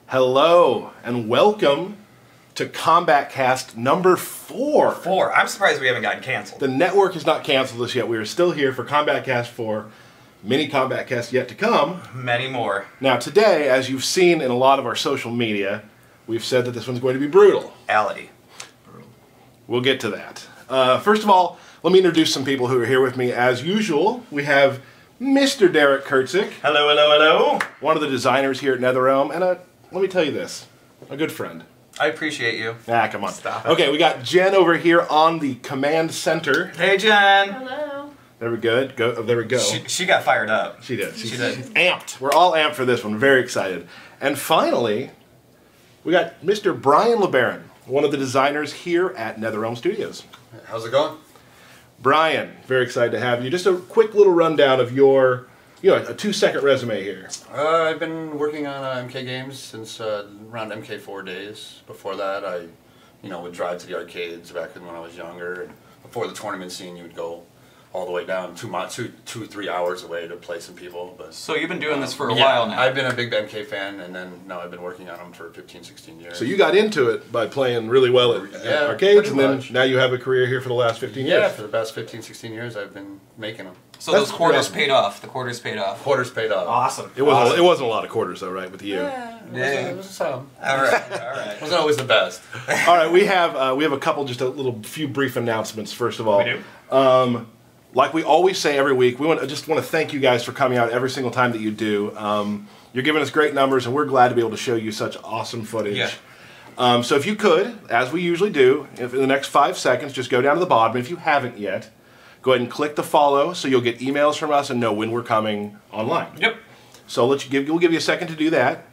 Hello and welcome to Combat Cast number 4. I'm surprised we haven't gotten canceled. The network has not canceled us yet. We are still here for Combat Cast 4. Many Combat Casts yet to come. Many more. Now today, as you've seen in a lot of our social media, we've said that this one's going to be brutal. Ality. We'll get to that. First of all, let me introduce some people who are here with me. As usual, we have Mr. Derek Kurtzik. Hello, hello, hello. One of the designers here at NetherRealm, and let me tell you this, a good friend. I appreciate you. Ah, come on. Stop it. Okay, we got Jen over here on the command center. Hey, Jen. Hello. There we go. There we go. She got fired up. She did. She did. She's amped. We're all amped for this one. Very excited. And finally, we got Mr. Brian LeBaron, one of the designers here at NetherRealm Studios. How's it going? Brian, very excited to have you. Just a quick little rundown of your, a 2-second resume here. I've been working on MK games since around MK4 days. Before that, I, would drive to the arcades back when I was younger. And before the tournament scene, you would go all the way down 2-3 hours away to play some people. But So you've been doing this for a while now. I've been a big MK fan, and then now I've been working on them for 15, 16 years. So you got into it by playing really well at arcades, and then now you have a career here for the last 15 years. Yeah, for the past 15, 16 years, I've been making them. So those quarters paid off. The quarters paid off. Quarters paid off. Awesome. It wasn't a lot of quarters though, right, with you? Yeah, it was some. All right. It wasn't always the best. All right, we have a couple, just a few brief announcements. First of all, We do. Like we always say every week, we just want to thank you guys for coming out every single time that you do. You're giving us great numbers, and we're glad to be able to show you such awesome footage. Yeah. So if you could, as we usually do, in the next 5 seconds, just go down to the bottom. If you haven't yet, go ahead and click the follow, so you'll get emails from us and know when we're coming online. Yep. So we'll give you a second to do that.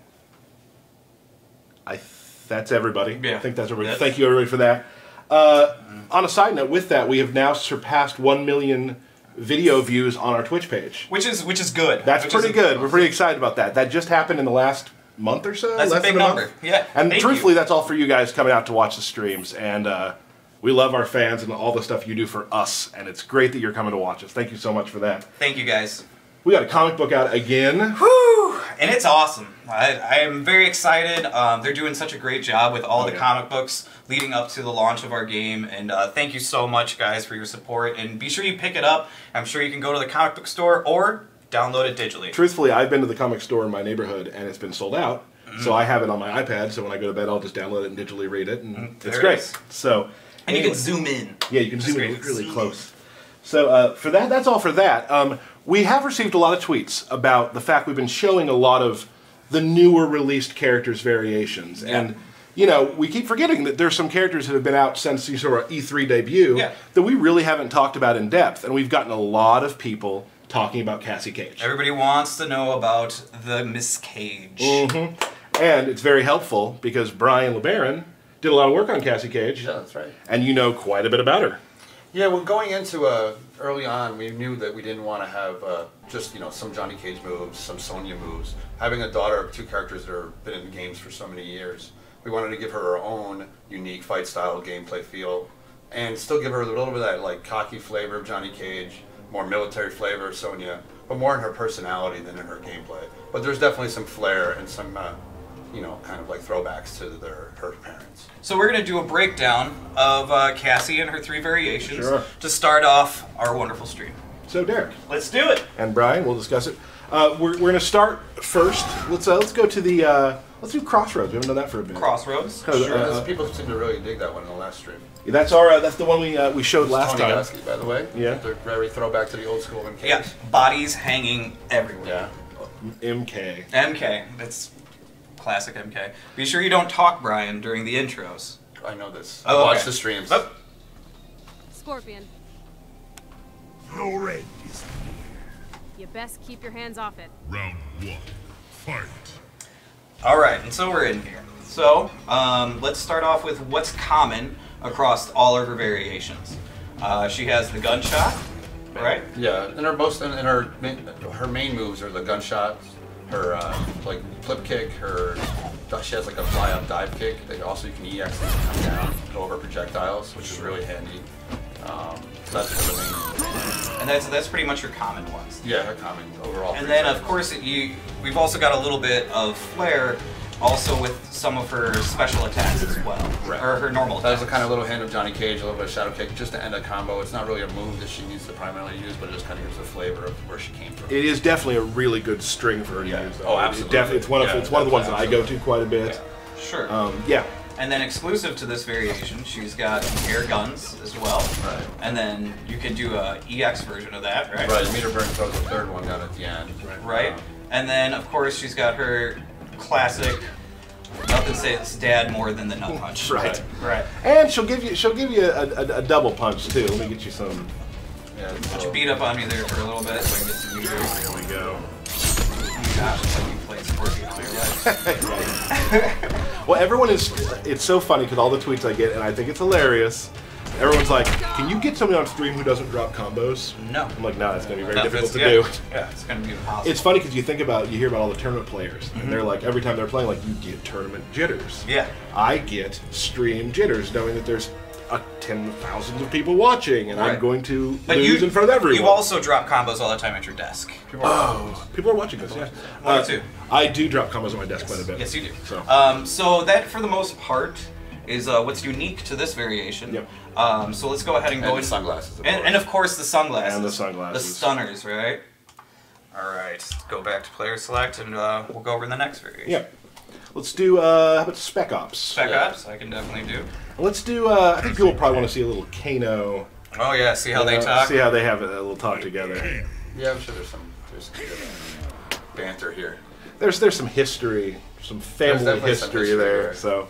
That's everybody. Yeah. I think that's everybody. Yes. Thank you everybody for that. On a side note, with that, we have now surpassed 1 million video views on our Twitch page. Which is good. That's pretty good. We're pretty excited about that. That just happened in the last month or so. That's a big number. Yeah. And Thank truthfully, you. that's all for you guys coming out to watch the streams. And we love our fans and all the stuff you do for us. And it's great that you're coming to watch us. Thank you so much for that. Thank you, guys. We got a comic book out again. Whew! And it's awesome. I am very excited. They're doing such a great job with all the comic books leading up to the launch of our game. And thank you so much, guys, for your support. And be sure you pick it up. I'm sure you can go to the comic book store or download it digitally. Truthfully, I've been to the comic store in my neighborhood, and it's been sold out. So I have it on my iPad, so when I go to bed, I'll just download it and digitally read it. And it's great. So, and you can zoom in. Yeah, you can zoom in really close. So for that, that's all for that. We have received a lot of tweets about the fact we've been showing a lot of the newer released characters' variations. And, we keep forgetting that there's some characters that have been out since the sort of E3 debut that we really haven't talked about in depth. And we've gotten a lot of people talking about Cassie Cage. Everybody wants to know about the Miss Cage. And it's very helpful because Brian LeBaron did a lot of work on Cassie Cage. Yeah, that's right. And you know quite a bit about her. Yeah, well, going into early on, we knew that we didn't want to have just some Johnny Cage moves, some Sonya moves. Having a daughter of 2 characters that have been in games for so many years, we wanted to give her her own unique fight style, gameplay feel, and still give her a little bit of that like cocky flavor of Johnny Cage, more military flavor of Sonya, but more in her personality than in her gameplay. But there's definitely some flair and some kind of like throwbacks to her parents. So we're going to do a breakdown of Cassie and her 3 variations to start off our wonderful stream. So Derek. Let's do it. And Brian, we'll discuss it. We're going to start first. Let's go to the let's do Crossroads. We haven't done that for a bit. Crossroads. Sure. People seem to really dig that one in the last stream. That's the one we showed last Tony time. Goski, by the way. Yeah. They're very throwback to the old school MKs. Yeah. Bodies hanging everywhere. Yeah. MK. MK. That's classic MK. Be sure you don't talk, Brian, during the intros. I know this. Oh, I watch the streams. Oh. Scorpion. No red is You best keep your hands off it. round 1. Fight. Alright, and so we're in here. So, let's start off with what's common across all of her variations. She has the gunshot, right? Yeah, and her main moves are the gunshots, her like flip kick, she has like a fly up dive kick. Also you can EX and come down, go over projectiles, which is really handy. So that's the main. And that's pretty much your common ones. Yeah, her common overall. And then of course we've also got a little bit of flair also with some of her special attacks as well, or her normal attacks. That was a kind of little hint of Johnny Cage, a little bit of shadow kick, just to end a combo. It's not really a move that she needs to primarily use, but it just kind of gives the flavor of where she came from. It is definitely a really good string for her to use. Oh, absolutely. It's one of the ones that I go to quite a bit. Yeah. Sure. Yeah. And then exclusive to this variation, she's got air guns as well. Right. And then you can do a EX version of that, right? Right, meter burn throws the third one down at the end. Right. And then, of course, she's got her classic, nothing says dad more than the nut punch. Right. Right. And she'll give you a double punch too. Let me get you some. Yeah, She beat up on me there for a little bit so I can get some meters. There we go. Oh my gosh, it's like you played Scorpion all your life. Well, everyone is. It's so funny because all the tweets I get, and I think it's hilarious. Everyone's like, "Can you get somebody on stream who doesn't drop combos?" No. I'm like, "No, it's going to be very No, difficult to it's- do." Yeah, it's going to be impossible. It's funny because you hear about all the tournament players, and they're like, every time they're playing, like, you get tournament jitters. Yeah. I get stream jitters, knowing that there's 10,000s of people watching, and I'm going to lose in front of everyone. You also drop combos all the time at your desk. People are watching this, yeah. Me too. I do drop combos on my desk quite a bit. Yes, you do. So. So that, for the most part, is what's unique to this variation. Yep. So let's go ahead and go and in. the sunglasses. And of course the sunglasses. And the sunglasses. The stunners, right? Alright, go back to player select and we'll go over the next variation. Yeah. Let's do, how about Spec Ops? Spec Ops, I can definitely do. Let's do, I think people probably want to see a little Kano. Oh yeah, see how they talk? See how they have a little talk together. Yeah, I'm sure there's some good banter here. There's some history, some family definitely some history history there, there. so.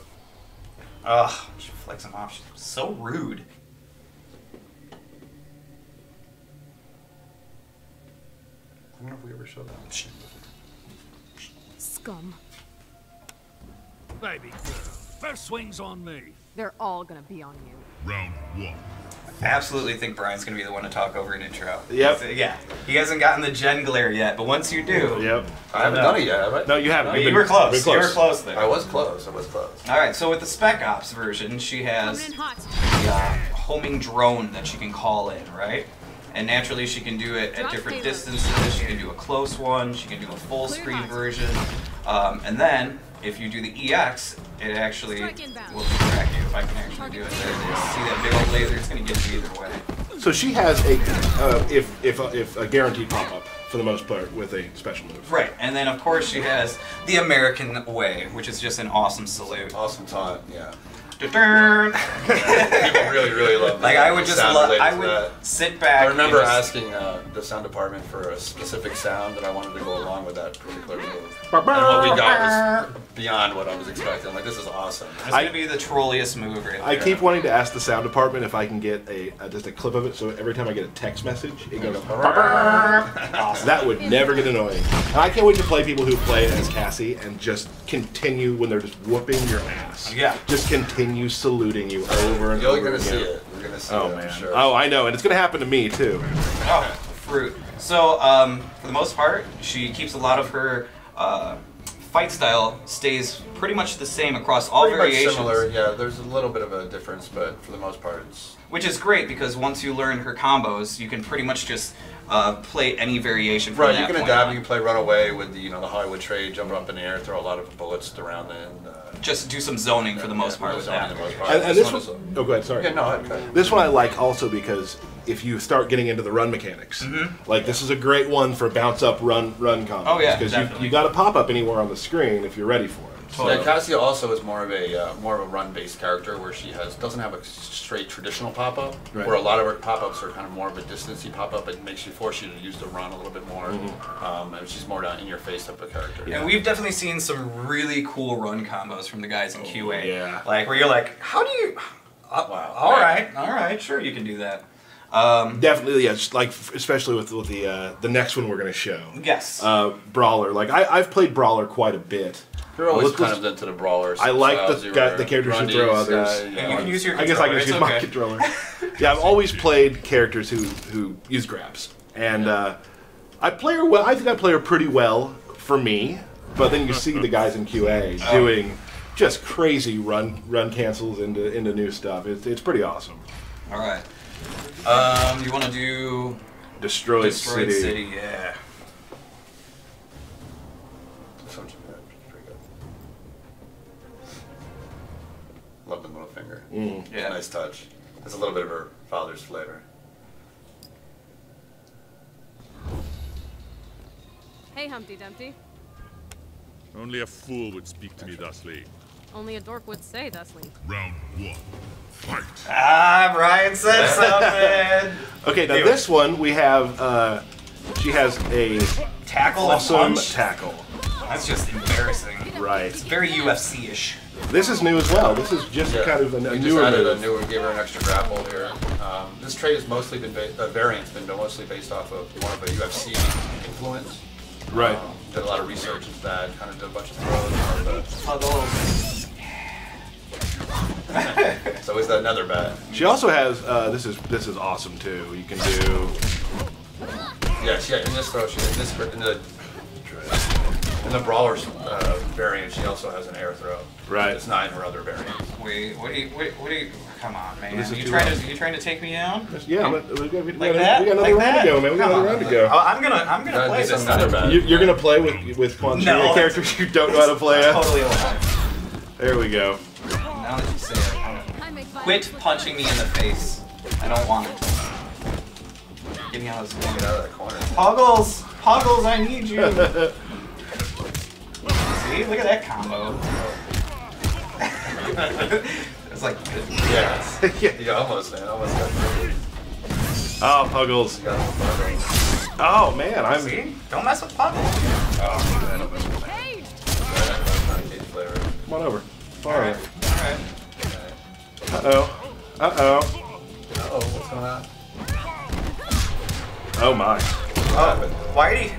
Ugh, she flicks him off. She's so rude. I wonder if we ever showed that. Scum. Baby girl, first swing's on me. They're all gonna be on you. Round one. I absolutely think Brian's going to be the one to talk over an intro. Yep. Yeah. He hasn't gotten the gen glare yet, but once you do... Yep. I haven't done it yet, have I? No, you haven't. You were close. You were close there. I was close. Alright, so with the Spec Ops version, she has Coming in hot. the homing drone that she can call in, right? And naturally she can do it at different distances. She can do a close one. She can do a full screen version. And then, if you do the EX, it actually will distract you. If I can actually do it, there it is. See that big old laser? It's going to get you either way. So she has a, if a guaranteed pop-up, for the most part, with a special move. Right, and then of course she has the American way, which is just an awesome salute. Awesome taunt, yeah. Da-dun! People really love that. Like I would just sound love, related I to would that. sit back. I remember and just, asking the sound department for a specific sound that I wanted to go along with that particular move. And what we got was beyond what I was expecting. I'm like, this is awesome. It's gonna be the trolliest move right there. I keep wanting to ask the sound department if I can get just a clip of it, so every time I get a text message, it goes. Awesome. That would never get annoying. And I can't wait to play people who play as Cassie and just continue when they're just whooping your ass. Yeah. Just continue saluting you over and You're over gonna again. see it. You're gonna see Oh it, man. I'm sure. Oh, I know, and it's gonna happen to me too. Oh, fruit. So, for the most part, she keeps a lot of her fight style stays pretty much the same across all Pretty much variations. similar, yeah. There's a little bit of a difference, but for the most part, it's. Which is great because once you learn her combos, you can pretty much just play any variation from Right, that you can point adapt. on. You can play runaway with the the Hollywood trade, jump up in the air, throw a lot of bullets around it. Just do some zoning for the most part with that. And this one, oh, go ahead. Sorry. Yeah, no, okay. This one I like also because if you start getting into the run mechanics, like this is a great one for bounce up, run combos. Oh, yeah, because definitely. you got to pop up anywhere on the screen if you're ready for it. Totally. Yeah, Cassia also is more of a run-based character where she doesn't have a straight traditional pop-up, Right. where a lot of her pop-ups are kind of more of a distancey pop-up. It makes you force you to use the run a little bit more, and she's more down in your face type of character. And we've definitely seen some really cool run combos from the guys in QA. yeah. Like where you're like, how do you? Wow. All right, sure, you can do that. Definitely, yes. Like especially with the next one we're going to show. Yes. Brawler. Like I've played Brawler quite a bit. You're always Let's- kind of into the brawlers. I like styles. the You guy- were the characters who Grundy's throw others. guy, And you can use your I guess I can controller, just it's use my okay. controller. Yeah, I've always played characters who use grabs, and I play her well. I think I play her pretty well for me. But then you see the guys in QA doing just crazy run cancels into new stuff. It's pretty awesome. All right. You want to do Destroyed City? Yeah. Sounds pretty good. Yeah. Nice touch. There's a little bit of her father's flavor. Hey, Humpty Dumpty. Only a fool would speak to me thusly. Only a dork would say thusly. Round 1. Fight. Ah, Brian said something. Okay, now this one we have. She has a Tackle and awesome punch? tackle. That's just embarrassing. Right. It's very UFC-ish. This is new as well. This is just kind of a we newer just added move. a newer, gave her an extra grapple here. This trait has mostly been, variant's been mostly based off of more of a UFC influence. Right. Did a lot of research into that, kind of did a bunch of throws. So is that another bat? She also has. This is awesome too. You can do. Yeah, in this throw, in the brawler's variant, she also has an air throw. Right. It's not in her other variants. Wait, what do you? Come on, man. This is You too trying loud. to take me down? Yeah, we got another Like round that? to go, man. We got another round to go. Oh, I'm gonna play this another time. bat. You're gonna play with No. characters you don't know how to play as. Totally alive. There we go. Now that you say it, I make quit punching me in the face. I don't want it. Get me out of this Get corner. out of that corner. Puggles, I need you. See, look at that combo. It's like good. Yes. Yeah. You almost, man. Almost got through. Oh, Puggles. You got a little Oh man, I'm. See? Don't mess with Puggles. Oh, man. I don't mess with that. Hey! That's not a cage flavor. Come on over. Alright. Alright. Uh-oh. Uh-oh. Uh-oh, what's going on? Oh my. What happened? Whitey.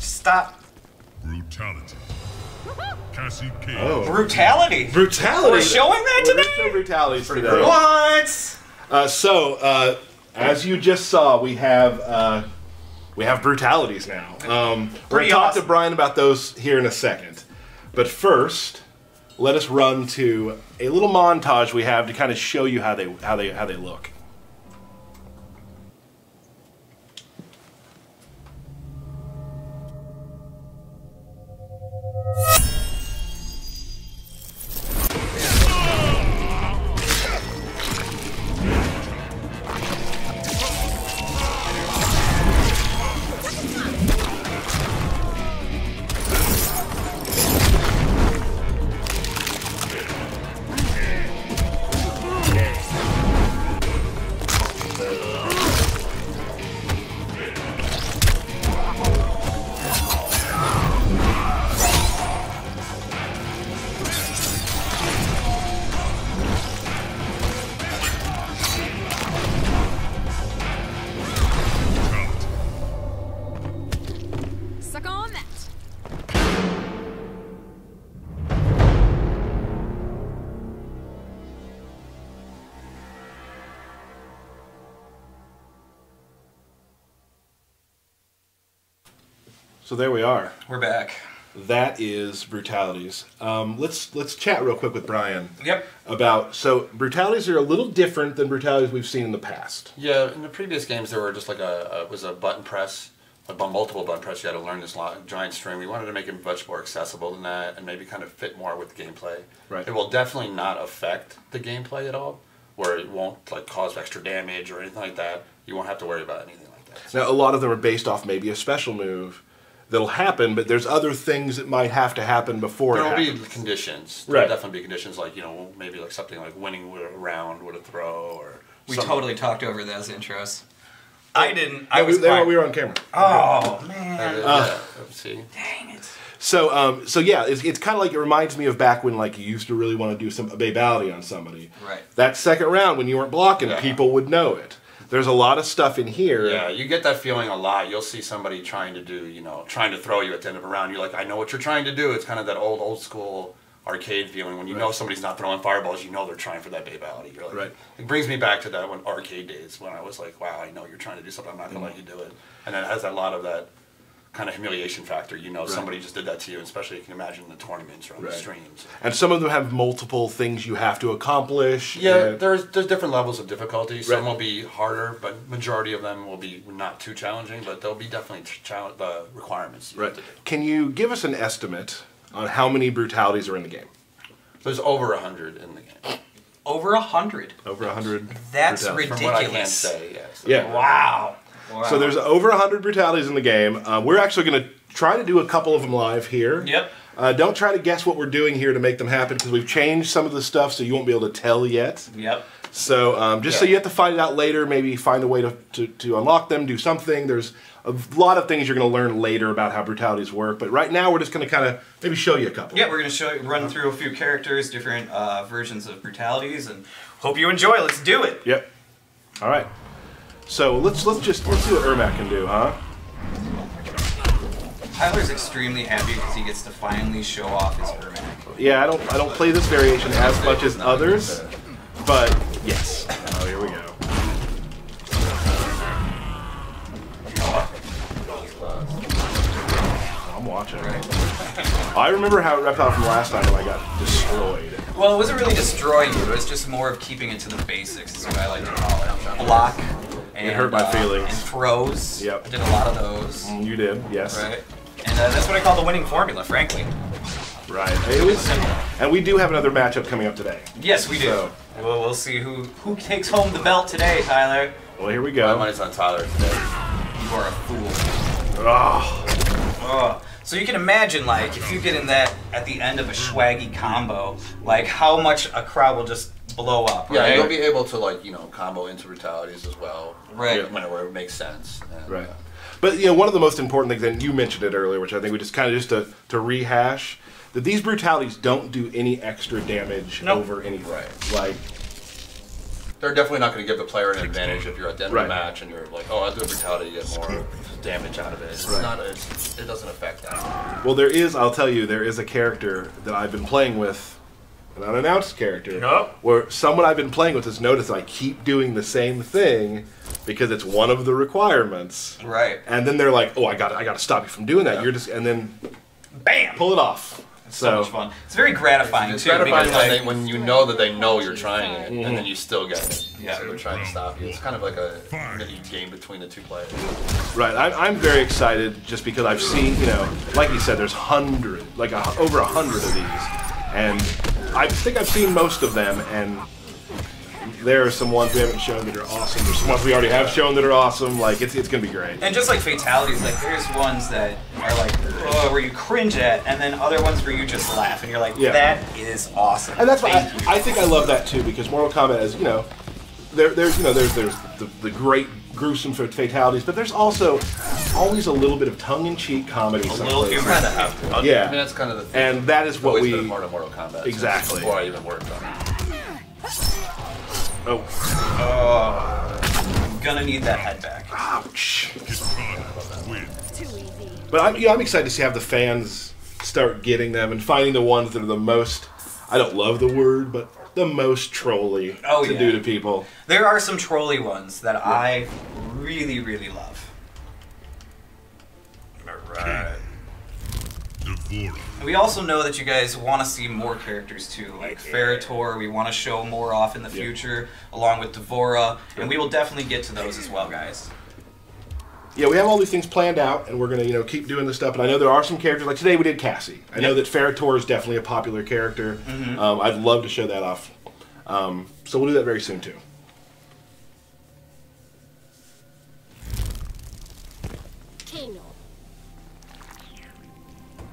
Stop. Brutality. Cassie Cage. Oh. Brutality. Brutality. We're showing that We're today? gonna show brutalities today. brutal. What? As you just saw, we have brutalities now. We're gonna Pretty talk awesome. to Brian about those here in a second. But first, let us run to a little montage we have to kind of show you how they look. Suck on that! So there we are. We're back. That is brutalities. Let's chat real quick with Brian. Yep. So brutalities are a little different than brutalities we've seen in the past. Yeah, in the previous games there were just like it was a button press, multiple button press. You had to learn this giant string. We wanted to make it much more accessible than that, and maybe kind of fit more with the gameplay. Right. It will definitely not affect the gameplay at all, where it won't like cause extra damage or anything like that. You won't have to worry about anything like that. Now, a lot of them are based off maybe a special move that'll happen, but there's other things that might have to happen before There will it be happens. conditions. There Right. will definitely be conditions like, maybe like something like winning with a round with a throw or We something. totally talked over those intros. I didn't. I Yeah, was quiet. we were on camera. Oh, man. Yeah, see. Dang it. So yeah, it's kind of like, it reminds me of back when like you used to really want to do a babality on somebody. Right. That second round when you weren't blocking, Yeah. people would know it. There's a lot of stuff in here. Yeah, you get that feeling a lot. You'll see somebody trying to throw you at the end of a round. You're like, I know what you're trying to do. It's kind of that old school arcade feeling. When you know somebody's not throwing fireballs, you know they're trying for that babality. You're like, Right. It brings me back to that arcade days when I was like, wow, I know you're trying to do something. I'm not going to let you do it. And it has a lot of that kind of humiliation factor. Somebody just did that to you, especially you can imagine the tournaments or on the streams. And some of them have multiple things you have to accomplish. Yeah, and- there's different levels of difficulty. Some Right. will be harder, but majority of them will be not too challenging. But there'll be definitely requirements. You Right. have to do. Can you give us an estimate on how many brutalities are in the game? There's over 100 in the game. Over 100. Over 100. That's brutalities. ridiculous. From what I can say, yes. Yeah. Wow. So there's over 100 brutalities in the game. We're actually going to try to do a couple of them live here. Yep. Don't try to guess what we're doing here to make them happen because we've changed some of the stuff so you won't be able to tell yet. Yep. So so you have to find it out later, maybe find a way to unlock them, do something. There's a lot of things you're going to learn later about how brutalities work. But right now we're just going to kind of maybe show you a couple. Yeah, we're going to run through a few characters, different versions of brutalities, and hope you enjoy. Let's do it. Yep. All right. So let's see what Ermac can do, huh? Tyler's extremely happy because he gets to finally show off his Ermac. Yeah, I don't play this variation as much as others, but yes. Oh, here we go. I'm watching. I remember how it ripped off from last time when I got destroyed. Well, it wasn't really destroying you. It was just more of keeping it to the basics, is what I like to call it. Block. And, it hurt my feelings. And throws. Yep. I did a lot of those. You did, yes. Right. And that's what I call the winning formula, frankly. Right. It was, and we do have another matchup coming up today. Yes, we do. So, well, we'll see who takes home the belt today, Tyler. well, here we My go. money's on Tyler today. You are a fool. Oh. Oh. So you can imagine, like, if you get in that at the end of a swaggy combo, like how much a crowd will just blow up. Yeah, right? you'll be able to, like, combo into brutalities as well. Right. Whenever it makes sense. And, Right. But one of the most important things, and you mentioned it earlier, which I think we just kind of to rehash, that these brutalities don't do any extra damage over anything. Right. Like, they're definitely not going to give the player an advantage if you're at the end of Right. the match and you're like, oh, I'll do a brutality, you get more damage out of it. It's not. It doesn't affect that. well, I'll tell you, there is a character that I've been playing with, an unannounced character, where someone I've been playing with has noticed that I keep doing the same thing because it's one of the requirements. Right. And then they're like, oh, I got to stop you from doing that. Yeah. You're just, and then Bam! pull it off. It's so much fun. It's very gratifying, It's too. gratifying because, when you know that they know you're trying it, and then you still get it. Yeah. So they're trying to stop you. It's kind of like a mini game between the two players. Right, I'm very excited just because I've seen, like you said, there's over 100 of these, and I think I've seen most of them, and there are some ones we haven't shown that are awesome. There's some ones we already have shown that are awesome. Like, it's going to be great. And just like fatalities, like there's ones that are like, where you cringe at, and then other ones where you just laugh, and you're like, that is awesome. And that's why Thank you. I think I love that too, because Mortal Kombat is, there's the great gruesome fatalities, but there's also always a little bit of tongue-in-cheek comedy. A little humor. Kind of have to. Yeah. I mean, that's kind of the thing. And that is what always we been a part of Mortal Kombat. Exactly. Before I even worked on it. Oh. I'm gonna need that head back. Ouch. Too easy. But I'm excited to have the fans start getting them and finding the ones that are the most, I don't love the word, but the most trolly to do to people. There are some trolly ones that I really, really love. Alright. We also know that you guys want to see more characters too, like Ferritor. We want to show more off in the future, along with Devora, and we will definitely get to those as well, guys. Yeah, we have all these things planned out, and we're going to keep doing this stuff. But I know there are some characters, like today we did Cassie. I know that Ferritor is definitely a popular character. I'd love to show that off. So we'll do that very soon too. Kano.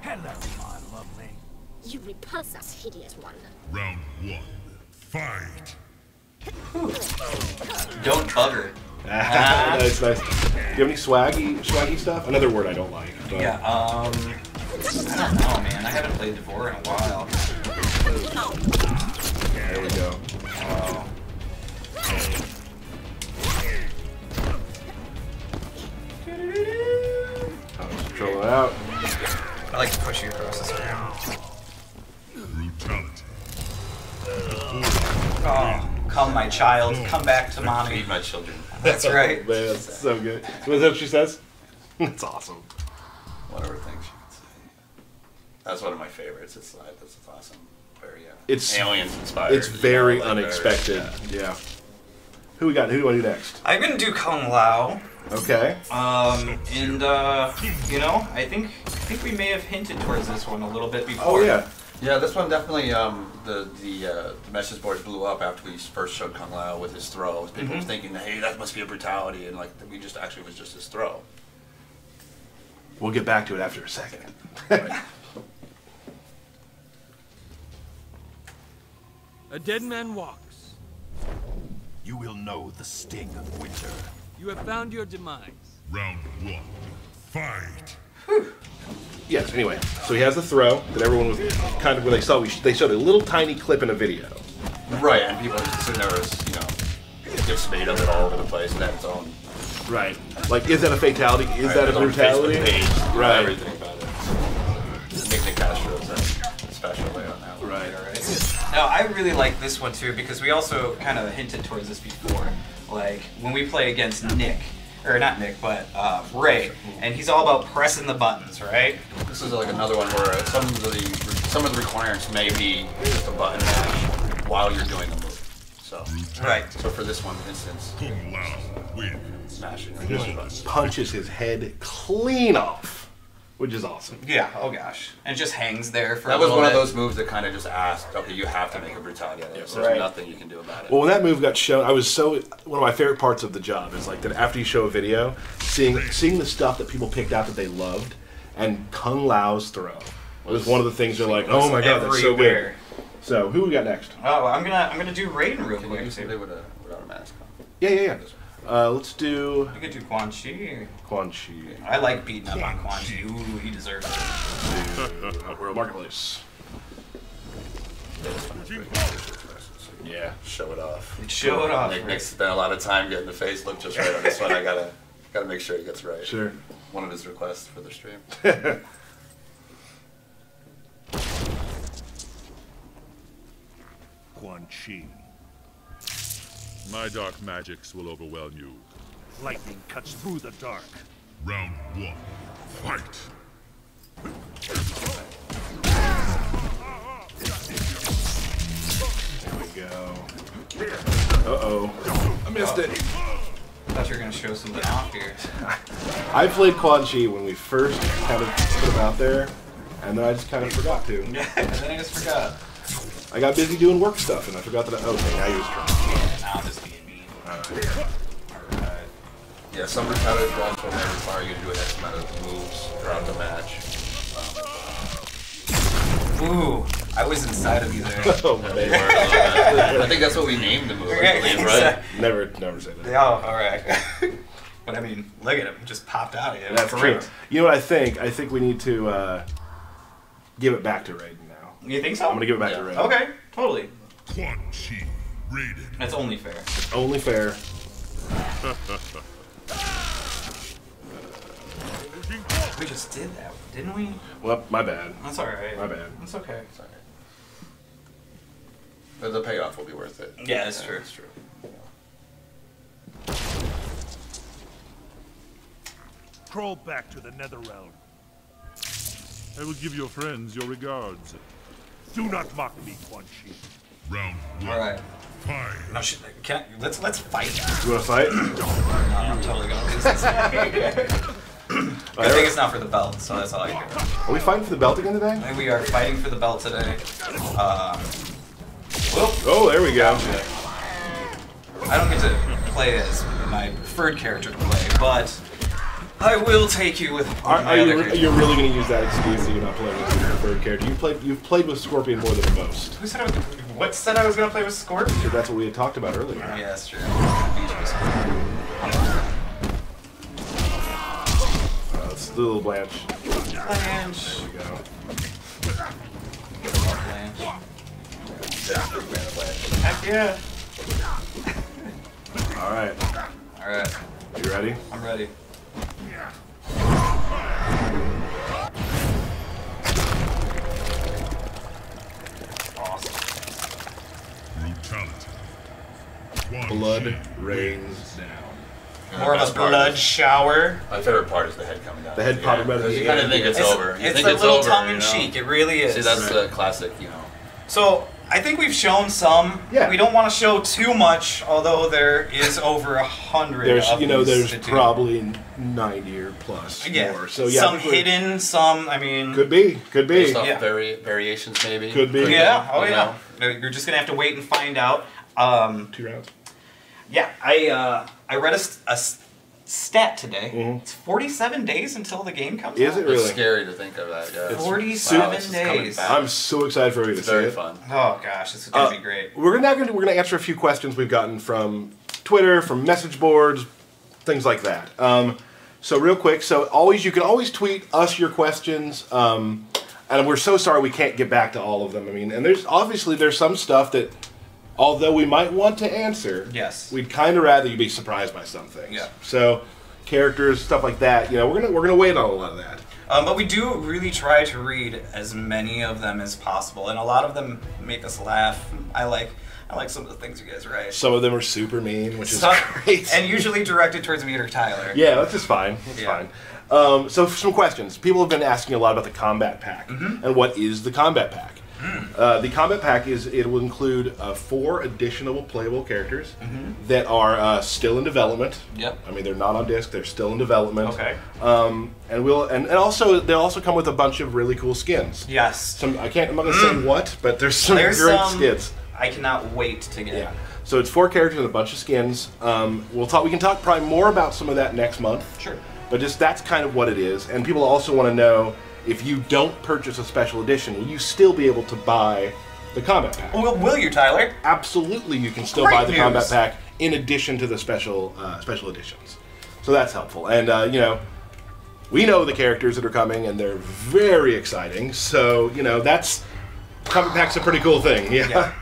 Hello, my lovely. You repulse us, hideous one. Round 1. Fight. Don't bugger. Nice, nice. Do you have any swaggy stuff? Another word I don't like. But. Yeah, I don't know, man. I haven't played Devora in a while. There we go. I'll just control it out. I like to push you across the screen. Brutality. Oh, come, my child. Come back to mommy. Feed my children. That's right. Oh, man, that's so good. Was that what she says? That's awesome. Whatever things she can say. That's one of my favorites. It's like, that's awesome. Very, It's aliens inspired. It's very like unexpected. Yeah. Who we got? Who do I do next? I'm gonna do Kung Lao. Okay. I think we may have hinted towards this one a little bit before. Oh yeah. Yeah, this one definitely, the message boards blew up after we first showed Kung Lao with his throw. People were thinking, hey, that must be a brutality, and like we just actually was just his throw. We'll get back to it after a second. A dead man walks. You will know the sting of winter. You have found your demise. Round 1. Fight. Yes, anyway, so he has the throw that everyone was kind of, when they saw, they showed a little tiny clip in a video. Right, and people are sitting there as, you know, gifts made of it all over the place, and had its own. Right. Like, is that a fatality? Is that a brutality? Right. Everything about it. Nick Castro's special way on that one. Right. Now, I really like this one too because we also kind of hinted towards this before. Like, when we play against Nick, or not Nick, but Ray, and he's all about pressing the buttons, right? This is like another one where some of the requirements may be just a button mash while you're doing the move. So, right. So for this one instance, Kung Lao wins. smashing. Just punches his head clean off, which is awesome. Yeah. Oh gosh. And just hangs there for. That a was little one bit. of those moves that kind of just asked, okay, you have to make a brutality out of this. There's Right. nothing you can do about it. Well, when that move got shown, one of my favorite parts of the job is like that after you show a video, seeing the stuff that people picked out that they loved, and Kung Lao's throw was one of the things they're like, oh my god, that's so good. Everywhere. So who we got next? Oh, I'm gonna do Raiden real Can quick. you say they without a mask on? Yeah. Let's do We could do Quan Chi. Quan Chi. I like beating up on Quan Chi. Ooh, he deserves it. World Marketplace. Yeah. Show it off. Show it off. Nick's spent a lot of time getting the face look just right on this one. I gotta make sure he gets right. Sure. One of his requests for the stream. Quan Chi. My dark magics will overwhelm you. Lightning cuts through the dark. Round 1. Fight. There we go. Uh-oh. I missed it. I thought you were gonna show something off here. I played Quan Chi when we first kind of put him out there, and then I just kind of forgot to. Yeah, and then I just forgot. I got busy doing work stuff, and I forgot that okay, now you're strong. Yeah, now I'm just being mean. Alright. Alright. Yeah, some brutality drops will may require you to do an X amount of moves throughout the match. Ooh, I was inside of you there. Oh, man. I think that's what we named the move, I believe, right? Never say that. Oh, alright. But I mean, look at him. He just popped out of you. That's true. You know what I think? I think we need to give it back to Raiden now. You think so? I'm gonna give it back to Raiden. Okay, totally. Quan Chi Raiden. That's only fair. Only fair. We just did that, didn't we? Well, my bad. That's alright. My bad. That's okay. Sorry. But the payoff will be worth it. Yeah, that's true. That's true. Crawl back to the Netherrealm. I will give your friends your regards. Do not mock me, Quan Chi. Round 1. Alright. Fight. No, let's fight. You wanna fight? No, I'm totally gonna lose this. Good thing it's not for the belt, so that's all I care about. Are we fighting for the belt again today? We are fighting for the belt today. Whoop. Oh, there we go. I don't get to play as my preferred character to play, but I will take you with my other character. You're really going to use that excuse that you're not playing with your preferred character. You've played with Scorpion more than most. Who said what said I was going to play with Scorpion? So that's what we had talked about earlier. Yeah, that's true. Let's do a little Blanche. Blanche. There we go. Heck yeah. Alright. Alright. You ready? I'm ready. Awesome. Brutality. Quan Blood Chi rains down. More of a blood shower. My favorite part is the head coming down. The head popping out of the You kind of think it's over. You It's think a it's little over, tongue in you know? cheek. It really is. See, that's the classic, you know. So I think we've shown some. Yeah. We don't want to show too much, although there is over 100. There's, of you know, these there's to do. probably 90 or plus more. So yeah, some hidden, some. I mean, could be. Based off variations, maybe. Could be. Yeah. Oh yeah. You're just gonna have to wait and find out. 2 rounds. Yeah, I read a stat today. It's 47 days until the game comes out. Is it really? It's scary to think of that. Yeah. 47 days. I'm so excited for you to see very it. fun. Oh gosh, this is gonna be great. We're gonna answer a few questions we've gotten from Twitter, from message boards, things like that. So real quick, you can always tweet us your questions. And we're so sorry we can't get back to all of them. I mean, and there's some stuff that, although we might want to answer, yes, we'd kind of rather you be surprised by some things. Yeah. So characters, stuff like that. You know, we're gonna wait on a lot of that. But we do really try to read as many of them as possible, and a lot of them make us laugh. I like some of the things you guys write. Some of them are super mean, which is great, and usually directed towards me or Tyler. Yeah, that's just fine. That's fine. So some questions. People have been asking a lot about the combat pack and what is the combat pack. The combat pack it will include 4 additional playable characters that are still in development. Yep. I mean, they're not on disc; they're still in development. Okay. And also they'll also come with a bunch of really cool skins. Yes. I'm not gonna say what, but there's some great skins. I cannot wait to get. Yeah. So it's 4 characters and a bunch of skins. We can talk probably more about some of that next month. Sure. But that's kind of what it is. And people also want to know, if you don't purchase a special edition, will you still be able to buy the combat pack? Will you, Tyler? Absolutely, you can still buy the combat pack in addition to the special editions. So that's helpful. And you know, we know the characters that are coming, and they're very exciting. So you know, combat pack's a pretty cool thing. Yeah.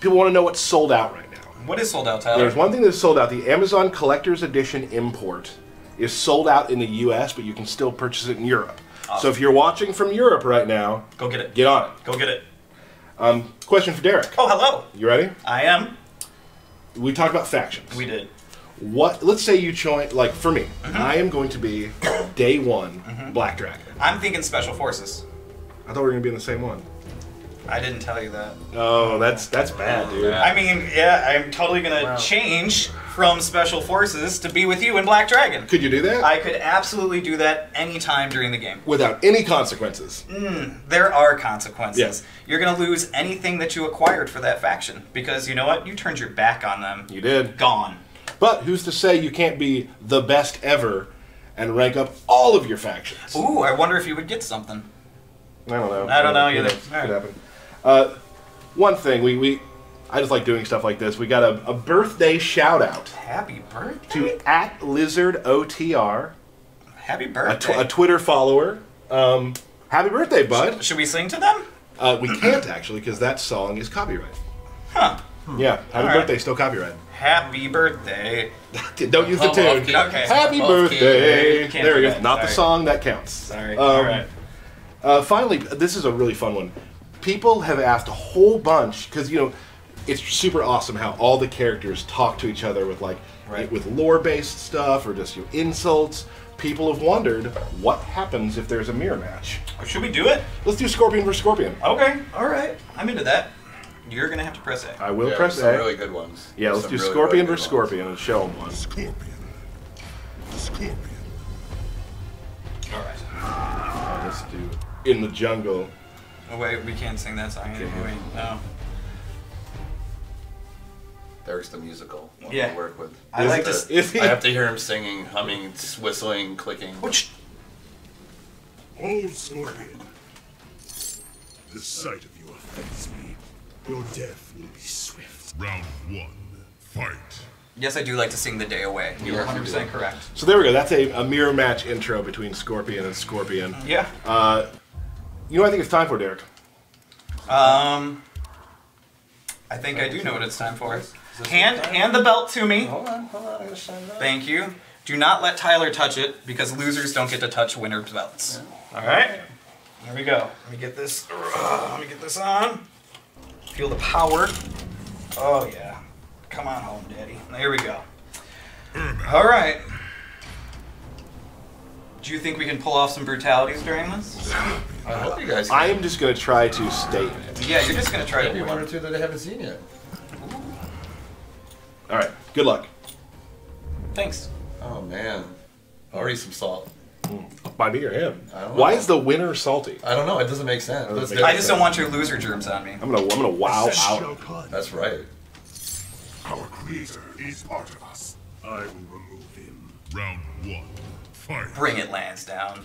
People want to know what's sold out right now. What is sold out, Tyler? There's one thing that's sold out. The Amazon Collector's Edition import is sold out in the U.S., but you can still purchase it in Europe. Awesome. So if you're watching from Europe right now, go get it. Get on it. Go get it. Question for Derek. Oh, hello. You ready? I am. We talked about factions. We did. Let's say you join, like for me, I am going to be day 1 Black Dragon. I'm thinking Special Forces. I thought we were going to be in the same one. I didn't tell you that. Oh, that's bad, dude. I mean, yeah, I'm totally gonna change from Special Forces to be with you in Black Dragon. Could you do that? I could absolutely do that anytime during the game. Without any consequences? There are consequences. Yes. You're gonna lose anything that you acquired for that faction, because you know what? You turned your back on them. You did. Gone. But who's to say you can't be the best ever and rank up all of your factions? Ooh, I wonder if you would get something. I don't know. I don't know either. Could happen. One thing, I just like doing stuff like this. We got a birthday shout out. Happy birthday to @LizardOTR. Happy birthday. A Twitter follower. Happy birthday, bud. Should we sing to them? We can't actually, because that song is copyright. Huh. Yeah. Happy birthday, still copyright. Happy birthday. Don't use the tune. Okay. Happy birthday. Can't There do it is. that. Not Sorry. the song that counts. Sorry. All right. Finally, this is a really fun one. People have asked a whole bunch, because you know, it's super awesome how all the characters talk to each other with with lore-based stuff or just insults. People have wondered what happens if there's a mirror match. Should we do it? Let's do Scorpion versus Scorpion. Okay. All right. I'm into that. You're gonna have to press A. I will press some A. really good ones. Yeah, let's do Scorpion versus Scorpion and show them one. Scorpion. All right. Let's do In the Jungle. Oh wait, we can't sing that song anymore. No. There's the musical. One Yeah. to work with. I like Is to. he? I have to hear him singing, humming, whistling, clicking. Hold Scorpion. The sight of you offends me. Your death will be swift. Round 1. Fight. Yes, I do like to sing the day away. You're 100% correct. So there we go. That's a mirror match intro between Scorpion and Scorpion. Yeah. You know what I think it's time for, Derek? I think I do know what it's time for. Hand the belt to me. Hold on, I gotta shine that. Thank you. Do not let Tyler touch it, because losers don't get to touch winners' belts. Yeah. All right. There we go. Let me get this. Let me get this on. Feel the power. Oh yeah. Come on home, Daddy. There we go. All right. Do you think we can pull off some brutalities during this? I hope you guys can. I am just going to try to stay in it. Yeah, you're just going to try Maybe to one or two that I haven't seen yet. All right, good luck. Thanks. Oh man, already some salt. By me or him? I don't know. Why is the winner salty? I don't know. It doesn't make sense. I just don't want your loser germs on me. I'm gonna wow out. That's right. Our creator is part of us. I will remove him. Round 1. Fight. Bring it, Lansdowne.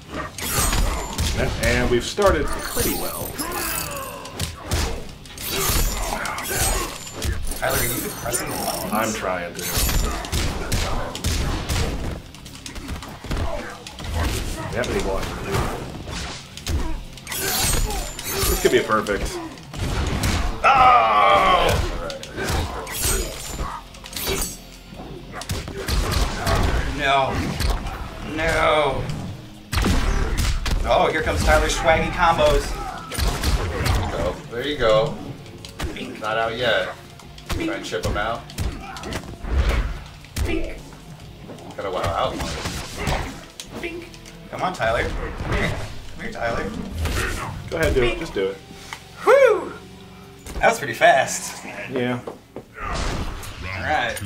And we've started pretty well. Tyler, are you pressing the buttons? I'm trying to. Yep, anymore. This could be a perfect. Oh! No. No. Oh, here comes Tyler's swaggy combos. There you go. Not out yet. Try and chip him out. Gotta wow out. Come on, Tyler. Come here. Come here, Tyler. Go ahead, do it. Just do it. Whew! That was pretty fast. Yeah. Alright.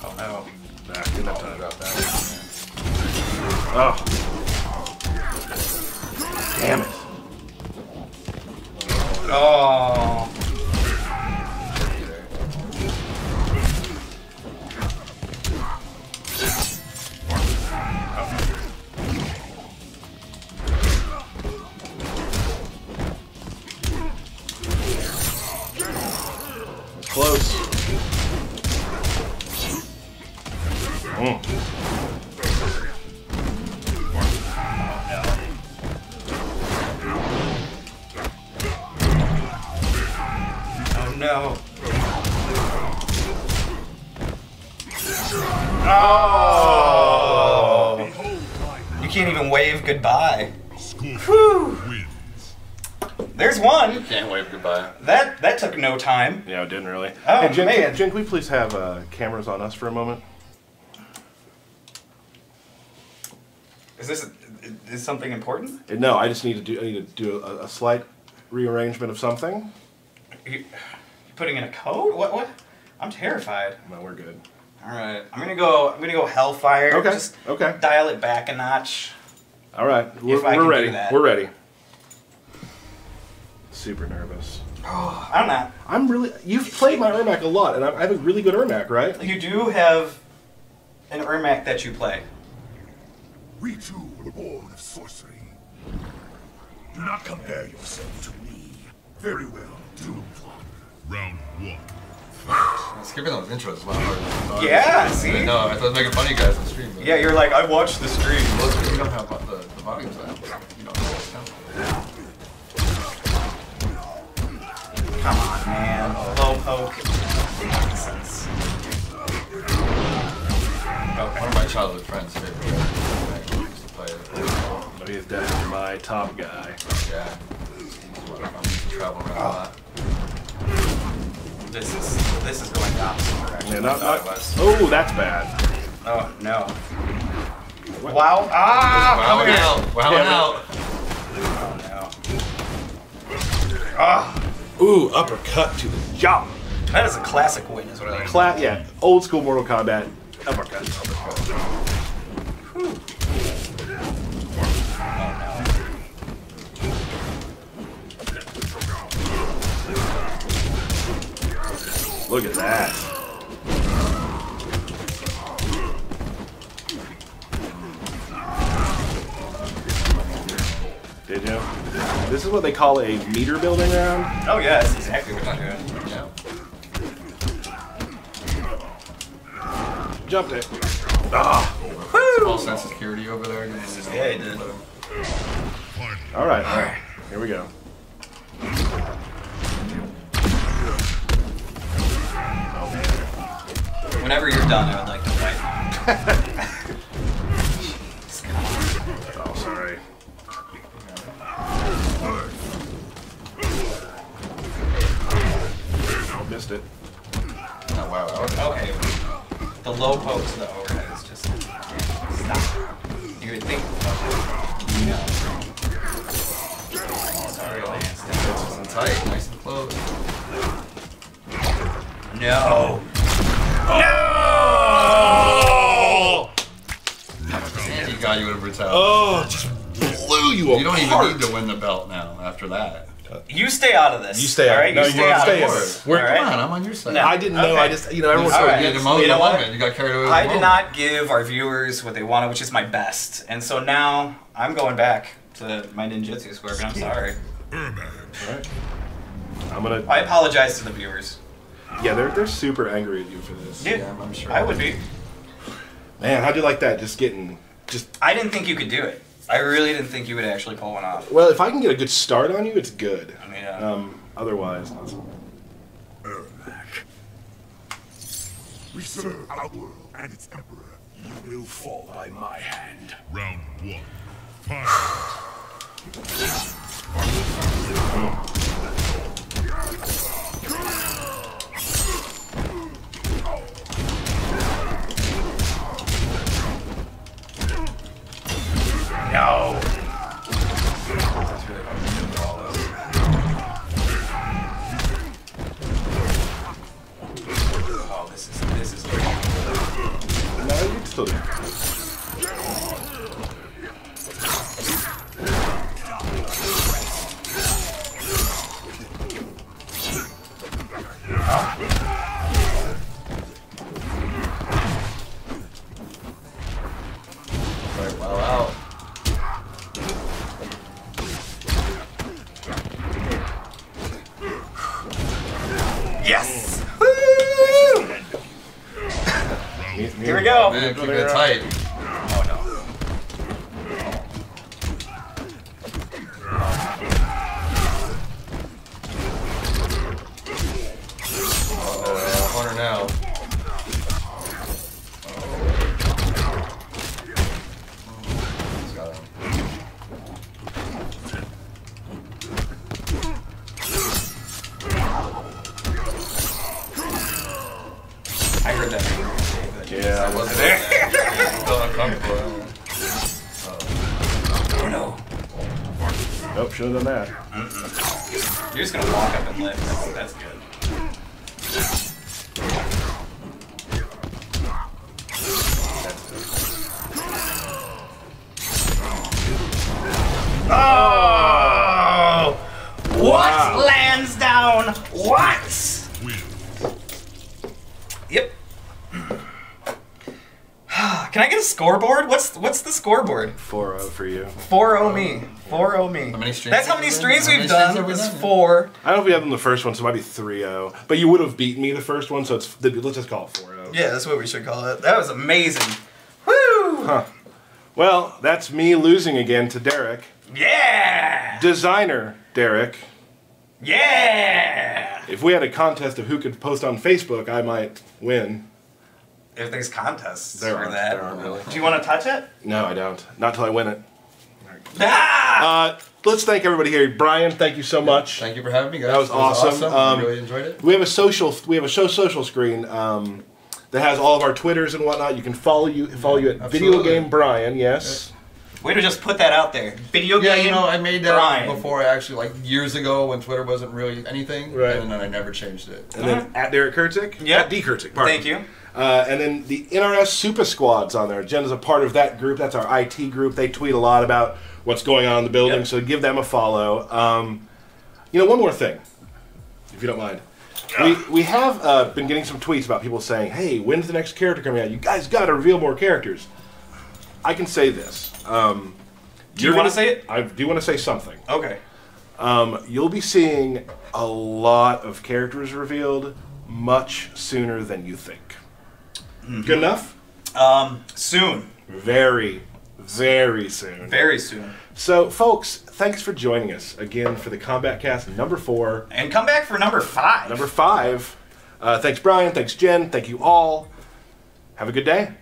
Oh no. Nah, good enough time. Drop that one. Oh. Damn it. Oh. Close. Oh no. Oh! You can't even wave goodbye. Whew. There's one. Can't wave goodbye. That took no time. Yeah, it didn't really. Oh, hey, Jen, man. Jen, can we please have cameras on us for a moment? Is something important? No, I just need to do a slight rearrangement of something. You putting in a code? What? I'm terrified. No, we're good. All right, I'm gonna go Hellfire. Okay. Just Okay. dial it back a notch. All right. We're I can ready. do that. We're ready. Super nervous. Oh, I'm not. I'm really. You've played my Ermac a lot, and I have a really good Ermac, right? You do have an Ermac that you play. We too were born of sorcery. Do not compare yourself to me. Very well, do. Round 1. Skipping those intros is a lot harder than I thought. Yeah, see? No, I thought making fun of you guys on stream. But Yeah, you're like, I watched the stream. Well, it's because you don't have the volumes down. You don't know what's down. Come on, man. Low poke. Nonsense. One of my childhood friends' favorite games. I used to play it. But he's definitely my top guy. Yeah. He's a lot of fun. We used to travel around a lot. This is going the opposite direction. Yeah, I not, thought it not, was. oh, that's bad. Oh no. What? Wow. Ah! Wowing out. Wowing out. Oh no. Ah! Ooh, uppercut to the jaw. That is a classic win, is what I like. Yeah, old school Mortal Kombat uppercut. Whew. Look at that. Did you? This is what they call a meter building round. Oh yeah, that's exactly what you're doing. Yeah. Jumped it. Ah. Small sense of security over there. Yeah, he did. All right. All right. Here we go. Whenever you're done, I would like to fight. Oh, sorry. Oh, missed it. Oh, wow. Okay. The low pokes, the overhead is just You would think. No. Sorry, Lance. Nice and tight, nice and close. No. And he got you with brutality. Oh, just blew you apart. You don't even need to win the belt now after that. You stay out of this. You stay out. All right? No, you stay out stay of out. this. We're, All right? Come on, I'm on your side. No. I didn't know. Okay. I just, everyone's All so right. against You me. know what? You got carried away with I the did moment. not give our viewers what they wanted, which is my best. And so now I'm going back to my ninjutsu scorpion. I'm sorry. Right. I'm gonna. I apologize to the viewers. Yeah, they're super angry at you for this. Dude, Yeah, I'm sure. I would be. Man, how'd you like that? Just I didn't think you could do it. I really didn't think you would actually pull one off. Well, if I can get a good start on you, it's good. I mean, Otherwise, Ermac. We serve our world and its emperor. You will fall by my hand. Round 1. Fight. no. Oh, this is great. no, you can still do it. Right, well out. Yes. Here Here we go. Man, keep it tight. Oh no. Corner now. He's got him. I heard that. Yeah, I wasn't there. Still uncomfortable. Oh no. Nope, should have done that. You're just gonna walk up and lift. That's good. Oh! What lands down? What? Yep. Can I get a scoreboard? What's the scoreboard? 4-0 for you. 4-0 me. 4-0 me. How many streams That's how have many we streams done? we've How many done. streams have we Was done? 4. I don't know if we had them the first one, so it might be 3-0. But you would have beaten me the first one, so let's just call it 4-0. Yeah, that's what we should call it. That was amazing. Woo! Huh. Well, that's me losing again to Derek. Yeah! Designer Derek. Yeah! If we had a contest of who could post on Facebook, I might win. If there's contests There for aren't. that. There aren't really. Do you want to touch it? No, I don't. Not till I win it. Ah! Let's thank everybody here. Brian, thank you so much. Thank you for having me, guys. That was awesome. I really enjoyed it. We have a social screen that has all of our Twitters and whatnot. You can follow you at Absolutely. Video Game Brian. Yes. Way to just put that out there. Video Yeah, game. you know, I made that Brian. before, actually, like years ago when Twitter wasn't really anything, Right. and then I never changed it. And then at Derek Kurtzik. Yep. At D Kurtzik. Pardon. Thank you. And then the NRS Super Squad's on there. Jen's a part of that group. That's our IT group. They tweet a lot about what's going on in the building, Yep. so give them a follow. You know, one more thing, if you don't mind. We have been getting some tweets about people saying, hey, when's the next character coming out? You guys got to reveal more characters. I can say this. Do you want to say it? I do want to say something. Okay. You'll be seeing a lot of characters revealed much sooner than you think. Mm-hmm. Good enough? Soon. Very, very soon. Very soon. So, folks, thanks for joining us again for the Combat Cast number 4. And come back for number 5. Number 5. Thanks, Brian. Thanks, Jen. Thank you all. Have a good day.